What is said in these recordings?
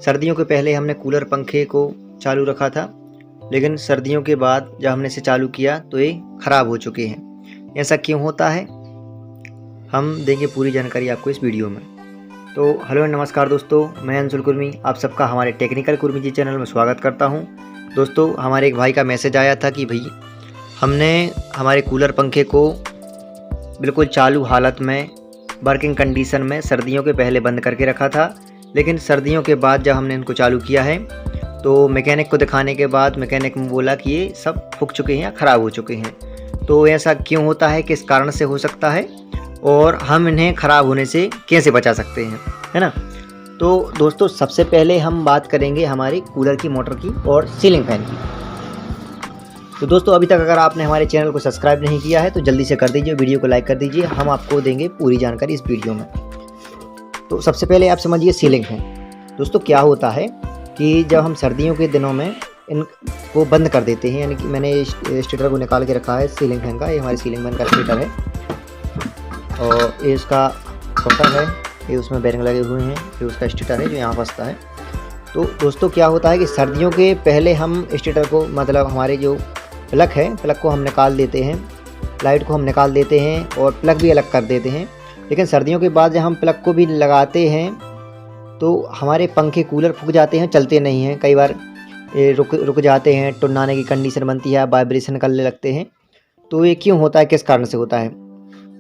सर्दियों के पहले हमने कूलर पंखे को चालू रखा था, लेकिन सर्दियों के बाद जब हमने इसे चालू किया तो ये ख़राब हो चुके हैं। ऐसा क्यों होता है, हम देंगे पूरी जानकारी आपको इस वीडियो में। तो हेलो नमस्कार दोस्तों, मैं अंशुल कुर्मी आप सबका हमारे टेक्निकल कुर्मी जी चैनल में स्वागत करता हूं। दोस्तों, हमारे एक भाई का मैसेज आया था कि भाई हमने हमारे कूलर पंखे को बिल्कुल चालू हालत में वर्किंग कंडीशन में सर्दियों के पहले बंद करके रखा था, लेकिन सर्दियों के बाद जब हमने इनको चालू किया है तो मैकेनिक को दिखाने के बाद मैकेनिक ने बोला कि ये सब फूक चुके हैं या ख़राब हो चुके हैं। तो ऐसा क्यों होता है, किस कारण से हो सकता है और हम इन्हें ख़राब होने से कैसे बचा सकते हैं, है ना। तो दोस्तों, सबसे पहले हम बात करेंगे हमारे कूलर की मोटर की और सीलिंग फैन की। तो दोस्तों, अभी तक अगर आपने हमारे चैनल को सब्सक्राइब नहीं किया है तो जल्दी से कर दीजिए, वीडियो को लाइक कर दीजिए, हम आपको देंगे पूरी जानकारी इस वीडियो में। तो सबसे पहले आप समझिए सीलिंग फैन। दोस्तों, क्या होता है कि जब हम सर्दियों के दिनों में इनको बंद कर देते हैं, यानी कि मैंने स्टेटर को निकाल के रखा है सीलिंग फैन का, ये हमारे सीलिंग फैन का स्टेटर है और ये इसका कटर है, ये उसमें बेरिंग लगे हुए हैं, ये उसका स्टेटर है जो यहाँ फंसता है। तो दोस्तों, क्या होता है कि सर्दियों के पहले हम स्टेटर को, मतलब हमारे जो प्लग है, प्लग को हम निकाल देते हैं, लाइट को हम निकाल देते हैं और प्लग भी अलग कर देते हैं। लेकिन सर्दियों के बाद जब हम प्लग को भी लगाते हैं तो हमारे पंखे कूलर फूक जाते हैं, चलते नहीं हैं। कई बार रुक जाते हैं, टुन्नाने की कंडीशन बनती है, वाइब्रेशन करने लगते हैं। तो ये क्यों होता है, किस कारण से होता है,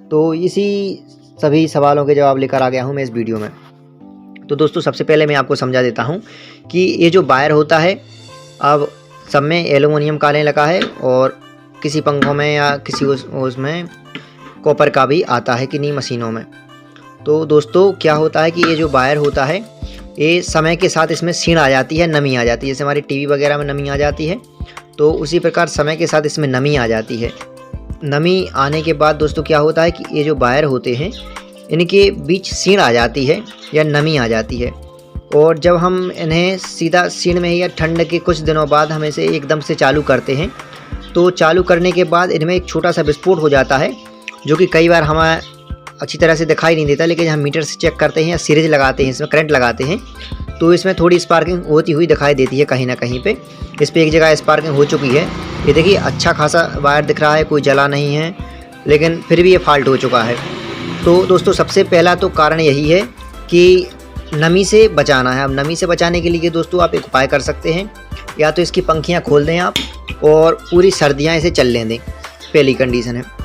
तो इसी सभी सवालों के जवाब लेकर आ गया हूँ मैं इस वीडियो में। तो दोस्तों, सबसे पहले मैं आपको समझा देता हूँ कि ये जो वायर होता है, अब सब में एलुमिनियम का आने लगा है और किसी पंखों में या किसी उसमें कॉपर का भी आता है किन्हीं मशीनों में। तो दोस्तों, क्या होता है कि ये जो वायर होता है, ये समय के साथ इसमें सीण आ जाती है, नमी आ जाती है। जैसे हमारी टीवी वगैरह में नमी आ जाती है, तो उसी प्रकार समय के साथ इसमें नमी आ जाती है। नमी आने के बाद दोस्तों क्या होता है कि ये जो वायर होते हैं, इनके बीच सीण आ जाती है या नमी आ जाती है। और जब हम इन्हें सीधा सीण में या ठंड के कुछ दिनों बाद हम इसे एकदम से चालू करते हैं, तो चालू करने के बाद इनमें एक छोटा सा विस्फोट हो जाता है, जो कि कई बार हमें अच्छी तरह से दिखाई नहीं देता। लेकिन हम मीटर से चेक करते हैं या सीरीज लगाते हैं, इसमें करंट लगाते हैं, तो इसमें थोड़ी स्पार्किंग होती हुई दिखाई देती है कहीं ना कहीं पे। इस पर एक जगह स्पार्किंग हो चुकी है, ये देखिए अच्छा खासा वायर दिख रहा है, कोई जला नहीं है, लेकिन फिर भी ये फॉल्ट हो चुका है। तो दोस्तों, सबसे पहला तो कारण यही है कि नमी से बचाना है। अब नमी से बचाने के लिए दोस्तों आप एक उपाय कर सकते हैं, या तो इसकी पंखियाँ खोल दें आप और पूरी सर्दियाँ इसे चलने दें, पहली कंडीशन है।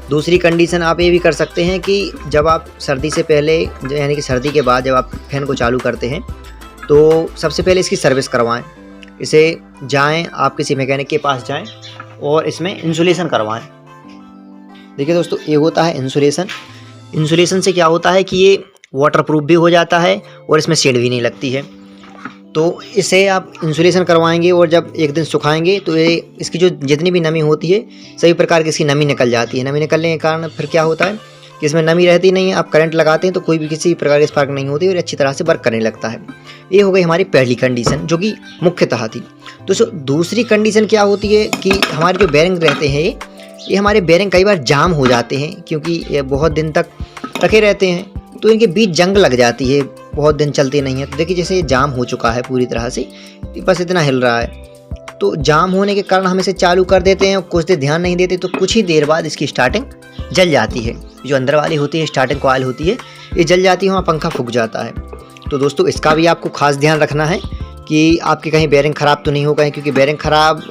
दूसरी कंडीशन आप ये भी कर सकते हैं कि जब आप सर्दी से पहले, यानी कि सर्दी के बाद जब आप फैन को चालू करते हैं, तो सबसे पहले इसकी सर्विस करवाएं। इसे जाएं, आप किसी मैकेनिक के पास जाएं और इसमें इंसुलेशन करवाएं। देखिए दोस्तों, ये होता है इंसुलेशन। इंसुलेशन से क्या होता है कि ये वाटरप्रूफ भी हो जाता है और इसमें सीड भी नहीं लगती है। तो इसे आप इंसुलेशन करवाएंगे और जब एक दिन सुखाएंगे तो ये इसकी जो जितनी भी नमी होती है, सभी प्रकार की इसकी नमी निकल जाती है। नमी निकलने के कारण फिर क्या होता है कि इसमें नमी रहती नहीं है। आप करंट लगाते हैं तो कोई भी किसी प्रकार की स्पार्क नहीं होती और अच्छी तरह से वर्क करने लगता है। ये हो गई हमारी पहली कंडीशन, जो कि मुख्यतः थी। तो दूसरी कंडीशन क्या होती है कि हमारे जो बेरिंग रहते हैं, ये हमारे बेरिंग कई बार जाम हो जाते हैं, क्योंकि ये बहुत दिन तक रखे रहते हैं, तो इनके बीच जंग लग जाती है, बहुत दिन चलते नहीं है। तो देखिए, जैसे ये जाम हो चुका है पूरी तरह से, बस इतना हिल रहा है। तो जाम होने के कारण हम इसे चालू कर देते हैं और कुछ देर ध्यान नहीं देते, तो कुछ ही देर बाद इसकी स्टार्टिंग जल जाती है। जो अंदर वाली होती है स्टार्टिंग कॉइल होती है, ये जल जाती है, वहाँ पंखा फूक जाता है। तो दोस्तों, इसका भी आपको खास ध्यान रखना है कि आपकी कहीं बेरिंग ख़राब तो नहीं हो गए, क्योंकि बेरिंग ख़राब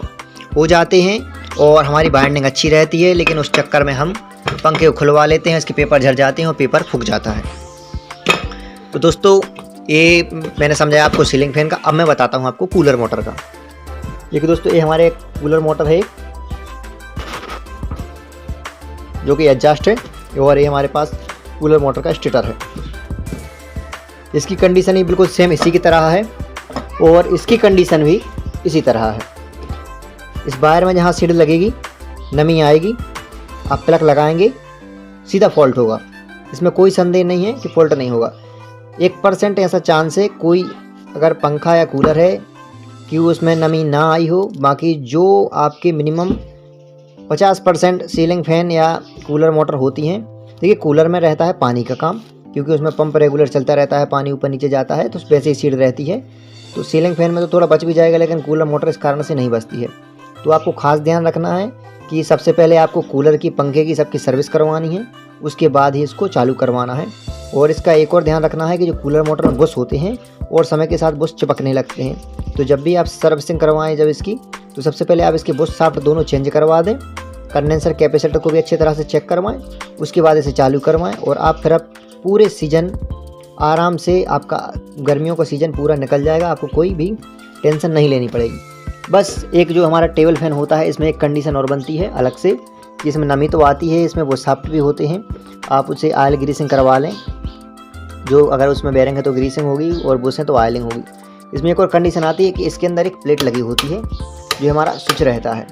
हो जाते हैं और हमारी बाइंडिंग अच्छी रहती है, लेकिन उस चक्कर में हम पंखे को खुलवा लेते हैं, इसके पेपर झड़ जाते हैं और पेपर फूक जाता है। तो दोस्तों, ये मैंने समझाया आपको सीलिंग फैन का। अब मैं बताता हूँ आपको कूलर मोटर का। देखिए दोस्तों, ये हमारे कूलर मोटर है जो कि एडजस्ट है, और ये हमारे पास कूलर मोटर का स्टेटर है। इसकी कंडीशन ही बिल्कुल सेम इसी की तरह है और इसकी कंडीशन भी इसी तरह है। इस वायर में जहाँ सीड लगेगी, नमी आएगी, आप प्लग लगाएंगे, सीधा फॉल्ट होगा। इसमें कोई संदेह नहीं है कि फॉल्ट नहीं होगा। 1% ऐसा चांस है कोई अगर पंखा या कूलर है कि उसमें नमी ना आई हो। बाकी जो आपके मिनिमम 50% सीलिंग फैन या कूलर मोटर होती हैं। देखिए, कूलर में रहता है पानी का काम, क्योंकि उसमें पंप रेगुलर चलता रहता है, पानी ऊपर नीचे जाता है तो वैसे ही सीड रहती है। तो सीलिंग फैन में तो थोड़ा बच भी जाएगा, लेकिन कूलर मोटर इस कारण से नहीं बचती है। तो आपको खास ध्यान रखना है कि सबसे पहले आपको कूलर की, पंखे की सबकी सर्विस करवानी है, उसके बाद ही इसको चालू करवाना है। और इसका एक और ध्यान रखना है कि जो कूलर मोटर में बुश होते हैं और समय के साथ बुश चिपकने लगते हैं। तो जब भी आप सर्विसिंग करवाएं जब इसकी, तो सबसे पहले आप इसके बुश शाफ्ट दोनों चेंज करवा दें, कंडेंसर कैपेसिटर को भी अच्छी तरह से चेक करवाएं, उसके बाद इसे चालू करवाएं। और आप फिर अब पूरे सीजन आराम से, आपका गर्मियों का सीज़न पूरा निकल जाएगा, आपको कोई भी टेंशन नहीं लेनी पड़ेगी। बस एक जो हमारा टेबल फैन होता है, इसमें एक कंडीशन और बनती है अलग से, इसमें नमी तो आती है, इसमें वो शाफ्ट भी होते हैं, आप उसे ऑयल ग्रीसिंग करवा लें। जो अगर उसमें बेरिंग है तो ग्रीसिंग होगी और बुश है तो ऑयलिंग होगी। इसमें एक और कंडीशन आती है कि इसके अंदर एक प्लेट लगी होती है जो हमारा स्विच रहता है।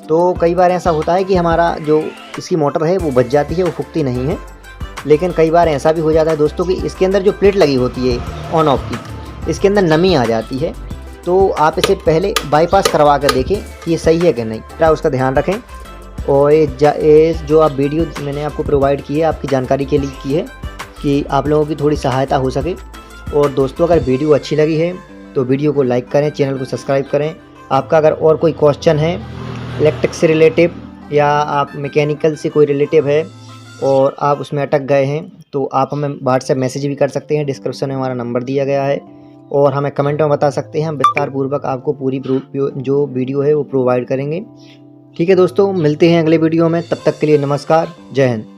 तो कई बार ऐसा होता है कि हमारा जो इसकी मोटर है वो बच जाती है, वो फूकती नहीं है। लेकिन कई बार ऐसा भी हो जाता है दोस्तों कि इसके अंदर जो प्लेट लगी होती है ऑन ऑफ की, इसके अंदर नमी आ जाती है। तो आप इसे पहले बाईपास करवा कर देखें कि ये सही है कि नहीं, क्या उसका ध्यान रखें। और ये जो आप वीडियो मैंने आपको प्रोवाइड की है, आपकी जानकारी के लिए की है कि आप लोगों की थोड़ी सहायता हो सके। और दोस्तों, अगर वीडियो अच्छी लगी है तो वीडियो को लाइक करें, चैनल को सब्सक्राइब करें। आपका अगर और कोई क्वेश्चन है इलेक्ट्रिक से रिलेटिव, या आप मैकेनिकल से कोई रिलेटिव है और आप उसमें अटक गए हैं, तो आप हमें व्हाट्सएप मैसेज भी कर सकते हैं। डिस्क्रिप्शन में हमारा नंबर दिया गया है, और हमें कमेंट में बता सकते हैं। हम विस्तार पूर्वक आपको पूरी जो वीडियो है वो प्रोवाइड करेंगे। ठीक है दोस्तों, मिलते हैं अगले वीडियो में। तब तक के लिए नमस्कार, जय हिंद।